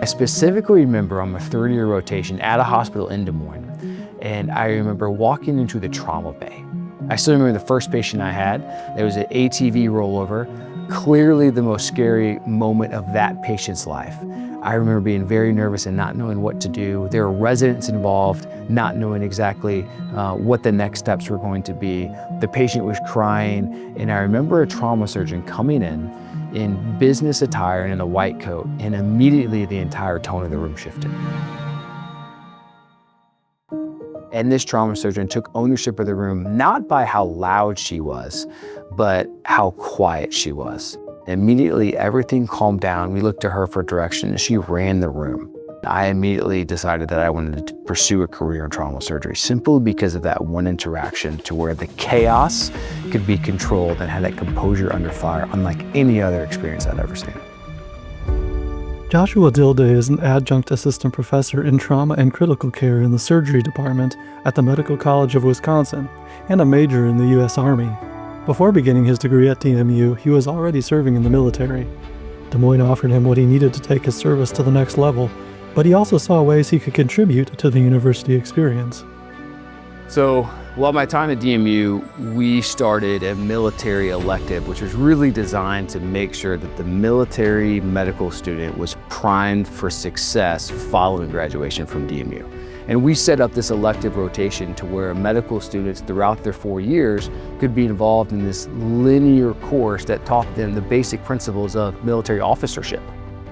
I specifically remember on my third-year rotation at a hospital in Des Moines, and I remember walking into the trauma bay. I still remember the first patient I had. There was an ATV rollover, clearly the most scary moment of that patient's life. I remember being very nervous and not knowing what to do. There were residents involved, not knowing exactly what the next steps were going to be. The patient was crying, and I remember a trauma surgeon coming in business attire and in a white coat, and immediately the entire tone of the room shifted. And this trauma surgeon took ownership of the room, not by how loud she was, but how quiet she was. Immediately, everything calmed down. We looked to her for direction, and she ran the room. I immediately decided that I wanted to pursue a career in trauma surgery, simply because of that one interaction to where the chaos could be controlled and had that composure under fire, unlike any other experience I'd ever seen. Joshua Dilday is an adjunct assistant professor in trauma and critical care in the surgery department at the Medical College of Wisconsin and a major in the U.S. Army. Before beginning his degree at DMU, he was already serving in the military. Des Moines offered him what he needed to take his service to the next level, but he also saw ways he could contribute to the university experience. So, while my time at DMU, we started a military elective, which was really designed to make sure that the military medical student was primed for success following graduation from DMU. And we set up this elective rotation to where medical students throughout their 4 years could be involved in this linear course that taught them the basic principles of military officership.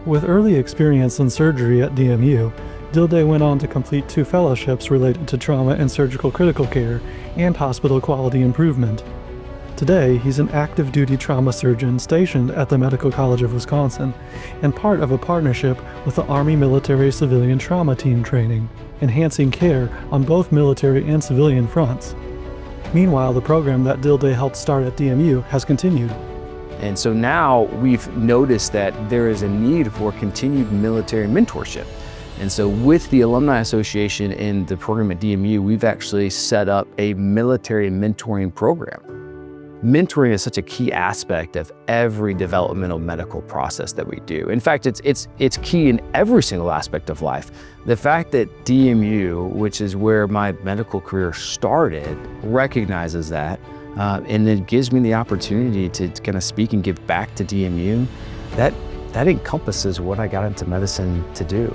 With early experience in surgery at DMU, Dilday went on to complete 2 fellowships related to trauma and surgical critical care and hospital quality improvement. Today, he's an active duty trauma surgeon stationed at the Medical College of Wisconsin and part of a partnership with the Army Military Civilian Trauma Team Training, enhancing care on both military and civilian fronts. Meanwhile, the program that Dilday helped start at DMU has continued. And so now we've noticed that there is a need for continued military mentorship. And so with the Alumni Association and the program at DMU, we've actually set up a military mentoring program. Mentoring is such a key aspect of every developmental medical process that we do. In fact, it's key in every single aspect of life. The fact that DMU, which is where my medical career started, recognizes that, and it gives me the opportunity to kind of speak and give back to DMU, that encompasses what I got into medicine to do.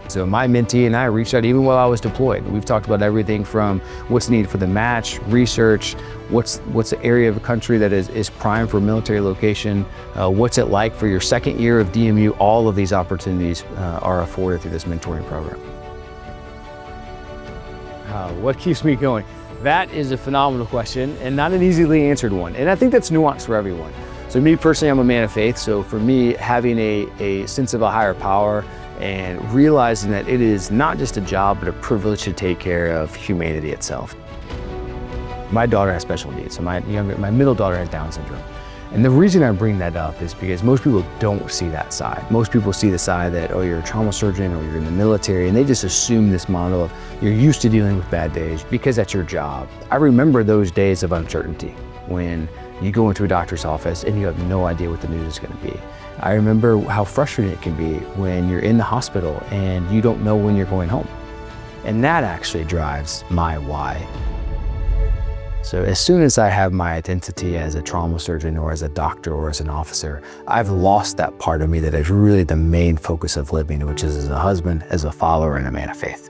So my mentee and I reached out even while I was deployed. We've talked about everything from what's needed for the match, research, what's the area of the country that is prime for military location, what's it like for your second year of DMU. All of these opportunities are afforded through this mentoring program. What keeps me going? That is a phenomenal question and not an easily answered one. And I think that's nuanced for everyone. So me personally, I'm a man of faith. So for me, having a sense of a higher power and realizing that it is not just a job, but a privilege to take care of humanity itself. My daughter has special needs. So my middle daughter has Down syndrome. And the reason I bring that up is because most people don't see that side. Most people see the side that, oh, you're a trauma surgeon or you're in the military, and they just assume this model of you're used to dealing with bad days because that's your job. I remember those days of uncertainty when you go into a doctor's office and you have no idea what the news is going to be. I remember how frustrating it can be when you're in the hospital and you don't know when you're going home. And that actually drives my why. So as soon as I have my identity as a trauma surgeon or as a doctor or as an officer, I've lost that part of me that is really the main focus of living, which is as a husband, as a follower, and a man of faith.